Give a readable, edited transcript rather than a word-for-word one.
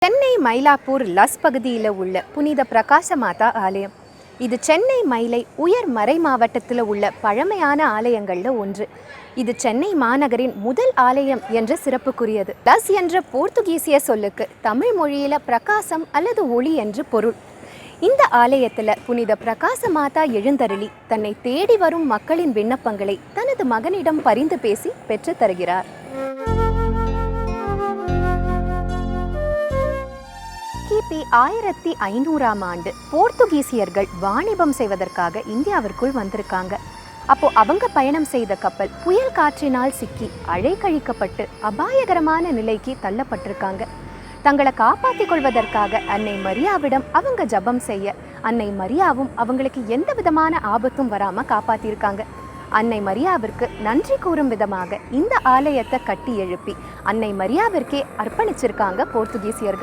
சென்னை மயிலாப்பூர் லஸ் பகுதியில் உள்ள புனித பிரகாச மாதா ஆலயம். இது சென்னை மயிலை உயர் மறை மாவட்டத்தில் உள்ள பழமையான ஆலயங்களில் ஒன்று. இது சென்னை மாநகரின் முதல் ஆலயம் என்ற சிறப்புக்குரியது. லஸ் என்ற போர்த்துகீசிய சொல்லுக்கு தமிழ் மொழியில் பிரகாசம் அல்லது ஒளி என்று பொருள். இந்த ஆலயத்தில் புனித பிரகாச மாதா எழுந்தருளி தன்னை தேடி வரும் மக்களின் விண்ணப்பங்களை தனது மகனிடம் பரிந்து பேசி பெற்று தருகிறார். கிபி 1500ஆம் ஆண்டு போர்த்துகீசியர்கள் வாணிபம் செய்வதற்காக இந்தியாவிற்குள் வந்திருக்காங்க. அப்போ அவங்க பயணம் செய்த கப்பல் புயல் காற்றினால் சிக்கி அழைக்கழிக்கப்பட்டு அபாயகரமான நிலைக்கு தள்ளப்பட்டிருக்காங்க. தங்களை காப்பாற்றிக் கொள்வதற்காக அன்னை மரியாவிடம் அவங்க ஜபம் செய்ய அன்னை மரியாவும் அவங்களுக்கு எந்த விதமான ஆபத்தும் வராம காப்பாத்திருக்காங்க. அன்னை மரியாவிற்கு நன்றி கூறும் விதமாக இந்த ஆலயத்தை கட்டி எழுப்பி அன்னை மரியாவிற்கே அர்ப்பணிச்சிருக்காங்க போர்த்துகீசியர்கள்.